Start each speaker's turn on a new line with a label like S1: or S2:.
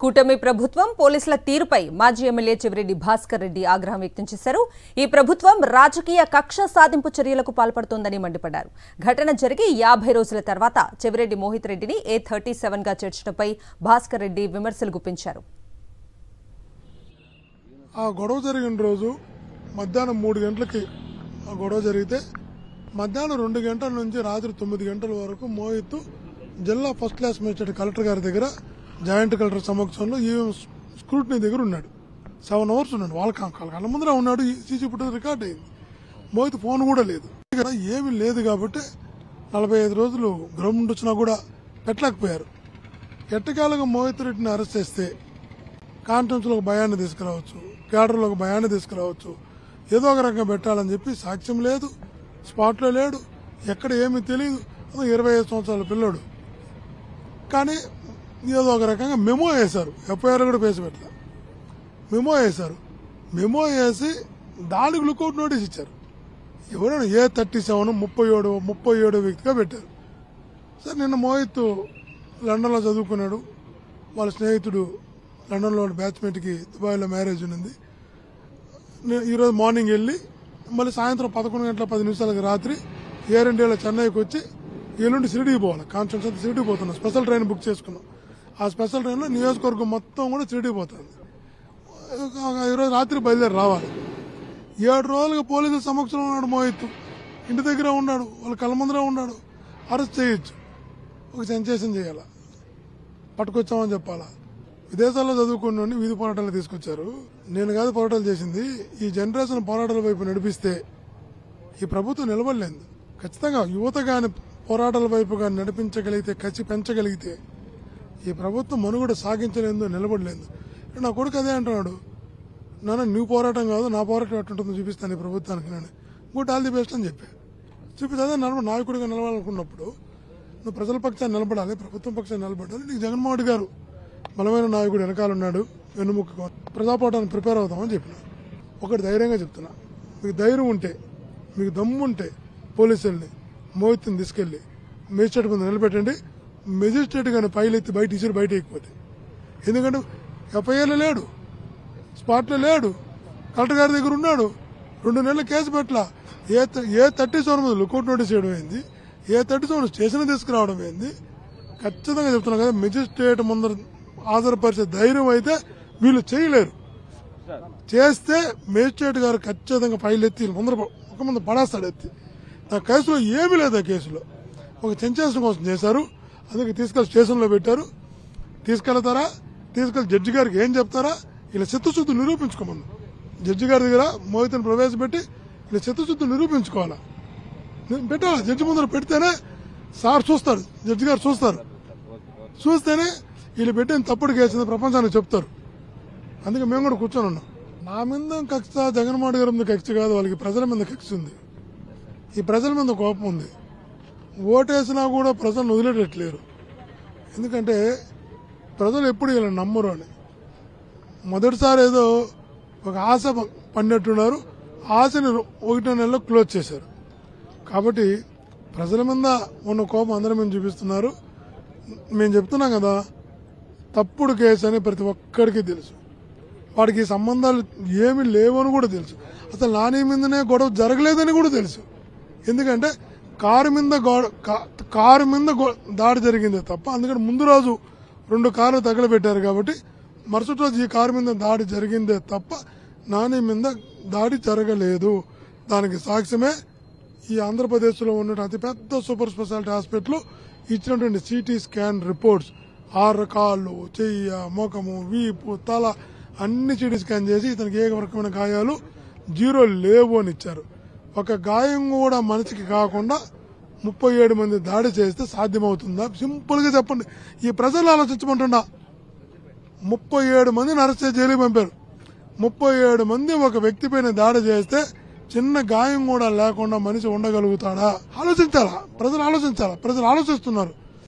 S1: కూటమి ప్రభుత్వం పోలీసుల తీరుపై మాజీ ఎమ్మెల్యే చెవిరెడ్డి భాస్కర్ రెడ్డి ఆగ్రహం వ్యక్తం చేశారు. ఈ ప్రభుత్వం రాజకీయ కక్ష సాధింపు చర్యలకు పాల్పడుతోందని మండిపడ్డారు. ఘటన జరిగి 50 రోజుల తర్వాత చెవిరెడ్డి మోహిత్ రెడ్డిని A37 గా చేర్చడంపై భాస్కర్ రెడ్డి విమర్శలు గుప్పించారు.
S2: ఆ గొడవ జరిగిన రోజు మధ్యాహ్నం 3 గంటలకి ఆ గొడవ జరిగితే మధ్యాహ్నం 2 గంటల నుంచి రాత్రి 9 గంటల వరకు మోహిత్ జిల్లా ఫస్ట్ క్లాస్ మేజిస్ట్రేట్ కలెక్టర్ గారి దగ్గర జాయింట్ కలెక్టర్ సమక్షంలో ఈవీఎం స్క్రూటినీ దగ్గర ఉన్నాడు. 7 అవర్స్ ఉన్నాడు. వాళ్ళ కళ్ళ ముందర ఉన్నాడు. సీసీ ఫుటేజ్ రికార్డ్ అయింది. మోహిత్ ఫోన్ కూడా లేదు. ఏమీ లేదు కాబట్టి 45 రోజులు గ్రౌండ్ వచ్చినా కూడా పెట్టలేకపోయారు. ఎట్టకాలంగా మోహిత్ రెడ్డిని అరెస్ట్ చేస్తే కాన్ఫరెన్స్ లో ఒక భయాన్ని తీసుకురావచ్చు, క్యాడర్లో ఒక భయాన్ని తీసుకురావచ్చు, ఏదో ఒక రకంగా పెట్టాలని చెప్పి సాక్ష్యం లేదు, స్పాట్ లో లేడు, ఎక్కడ ఏమీ తెలియదు. 25 సంవత్సరాల పిల్లడు. కానీ ఏదో ఒక రకంగా మెమో వేశారు. ఎఫ్ఐఆర్ కూడా పేసి పెట్టారు. మెమో వేశారు. మెమో వేసి దానికి లుకౌట్ నోటీస్ ఇచ్చారు. ఎవరైనా A37 37 వ్యక్తిగా పెట్టారు. సరే, నిన్న మోహిత్ లండన్లో చదువుకున్నాడు. వాళ్ళ స్నేహితుడు లండన్లో బ్యాచ్మేట్కి దుబాయ్లో మ్యారేజ్ ఉంది. ఈరోజు మార్నింగ్ వెళ్ళి మళ్ళీ సాయంత్రం 11 గంటల 10 నిమిషాలకి రాత్రి ఎయిర్ ఇండియాలో చెన్నైకి వచ్చి ఎల్లుండి షిరిడీకి పోవాలి. కాన్ఫరెన్స్ అంతా షిరిడీకి పోతున్నాం. స్పెషల్ ట్రైన్ బుక్ చేసుకున్నాం. ఆ స్పెషల్ ట్రైన్లో నియోజకవర్గం మొత్తం కూడా షిరిడీకి పోతుంది. ఈరోజు రాత్రి బయలుదేరి రావాలి. 7 రోజులుగా పోలీసుల సమక్షంలో ఉన్నాడు మోహిత్. ఇంటి దగ్గర ఉన్నాడు. వాళ్ళ కళ్ళ ముందర ఉన్నాడు. అరెస్ట్ చేయొచ్చు. ఒక సెన్సేషన్ చేయాలా, పట్టుకొచ్చామని చెప్పాలా. విదేశాల్లో చదువుకుని వీధి పోరాటాలు తీసుకొచ్చారు. నేను కాదు పోరాటాలు చేసింది. ఈ జనరేషన్ పోరాటాల వైపు నడిపిస్తే ఈ ప్రభుత్వం నిలబడలేదు. ఖచ్చితంగా యువత గాని పోరాటాల వైపు గాని నడిపించగలిగితే, కసి పెంచగలిగితే ఈ ప్రభుత్వం మనుగడ సాగించలేదు, నిలబడలేదు. నా కొడుకు అదే అంటున్నాడు, నాన్న నువ్వు పోరాటం కాదు, నా పోరాటం ఎట్టుంటుందో చూపిస్తాను ఈ ప్రభుత్వానికి. నేను గుడ్ ఆల్ ది బెస్ట్ అని చెప్పా. చూపిస్తే అదే నాయకుడిగా నిలవాలనుకున్నప్పుడు నువ్వు ప్రజల పక్షాన్ని నిలబడాలి, ప్రభుత్వం పక్షాన్ని నిలబడాలి. నీకు జగన్మోహన్ రెడ్డి గారు బలమైన నాయకుడు వెనకాలన్నాడు, వెన్నుముక్క ప్రజాపోరాటానికి ప్రిపేర్ అవుతామని చెప్పిన. ఒకటి ధైర్యంగా చెప్తున్నా, మీకు ధైర్యం ఉంటే, మీకు దమ్ము ఉంటే పోలీసుల్ని మోహిత్ని తీసుకెళ్లి మేజిస్ట్రేట్ ముందు నిలబెట్టండి. మెజిస్ట్రేట్ గాని పైలెత్తి బయట ఇచ్చి బయట ఎక్కిపోతే. ఎందుకంటే ఎఫ్ఐఆర్లో లేడు, స్పాట్లో లేడు, కలెక్టర్ గారి దగ్గర ఉన్నాడు. 2 నెలల కేసు పెట్టలా. A37 మీద లుకౌట్ నోటీస్ చేయడం ఏంది, A37 స్టేషన్ తీసుకురావడం ఏంది. ఖచ్చితంగా చెప్తున్నాం కదా, మెజిస్ట్రేట్ ముందర హాజరుపరిచే ధైర్యం అయితే వీళ్ళు చేయలేరు. చేస్తే మేజిస్ట్రేట్ గారు ఖచ్చితంగా ఫైల్ ఎత్తి ముందు పడేస్తాడు. ఎత్తి నా కేసులో ఏమీ లేదు. ఆ కేసులో ఒక సెన్సేషన్ కోసం చేశారు. అందుకే తీసుకెళ్లి స్టేషన్లో పెట్టారు. తీసుకెళ్తారా, తీసుకెళ్లి జడ్జి గారికి ఏం చెప్తారా, ఇలా చిత్తశుద్ధి నిరూపించుకోమను. జడ్జి గారి దగ్గర మోహిత్ని ప్రవేశపెట్టి ఇలా చిత్తశుద్ధి నిరూపించుకోవాలా, పెట్టాలా. జడ్జి ముందర పెడితేనే సార్ చూస్తారు, జడ్జి గారు చూస్తారు. చూస్తేనే వీళ్ళు పెట్టిన తప్పుడు కేసు ప్రపంచానికి చెప్తారు. అందుకే మేము కూడా కూర్చొని ఉన్నాం. నా మీద కక్ష, జగన్మోహన్ గారి మీద కక్ష కాదు, వాళ్ళకి ప్రజల మీద కక్ష ఉంది. ఈ ప్రజల మీద కోపం ఉంది. ఓటేసినా కూడా ప్రజలను వదిలేటట్లేరు. ఎందుకంటే ప్రజలు ఎప్పుడు ఇలా నమ్మరు అని. మొదటిసారి ఏదో ఒక ఆశ పడినట్టున్నారు. ఆశని 1 నెలలో క్లోజ్ చేశారు. కాబట్టి ప్రజల మీద ఉన్న కోపం అందరి మీద చూపిస్తున్నారు. మేము చెప్తున్నాం కదా, తప్పుడు కేసు అని ప్రతి ఒక్కరికి తెలుసు. వాడికి సంబంధాలు ఏమి లేవని కూడా తెలుసు. అసలు నాని మీదనే గొడవ జరగలేదని కూడా తెలుసు. ఎందుకంటే కారు మీద దాడి జరిగిందే తప్ప, అందుకని ముందు రోజు 2 కార్లు తగలబెట్టారు కాబట్టి మరుసటి రోజు ఈ కారు మీద దాడి జరిగిందే తప్ప నాని మీద దాడి జరగలేదు. దానికి సాక్ష్యమే ఈ ఆంధ్రప్రదేశ్లో ఉన్న అతిపెద్ద సూపర్ స్పెషాలిటీ హాస్పిటల్ ఇచ్చినటువంటి సిటీ స్కాన్ రిపోర్ట్స్. 6 కాళ్ళు, చెయ్య, మోకము, వీపు, తల అన్ని సిటీ స్కాన్ చేసి ఇతనికి ఏ రకమైన గాయాలు 0 లేవు అని ఇచ్చారు. ఒక గాయం కూడా మనిషికి కాకుండా 37 మంది దాడి చేస్తే సాధ్యమవుతుందా? సింపుల్ గా చెప్పండి. ఈ ప్రజలు ఆలోచించమంటున్నా. 37 మందిని అరెస్ట్ చేసి జైలుకి పంపారు. 37 మంది ఒక వ్యక్తి పైన దాడి చేస్తే చిన్న గాయం కూడా లేకుండా మనిషి ఉండగలుగుతాడా? ఆలోచించాలా, ప్రజలు ఆలోచించాలా. ప్రజలు ఆలోచిస్తున్నారు.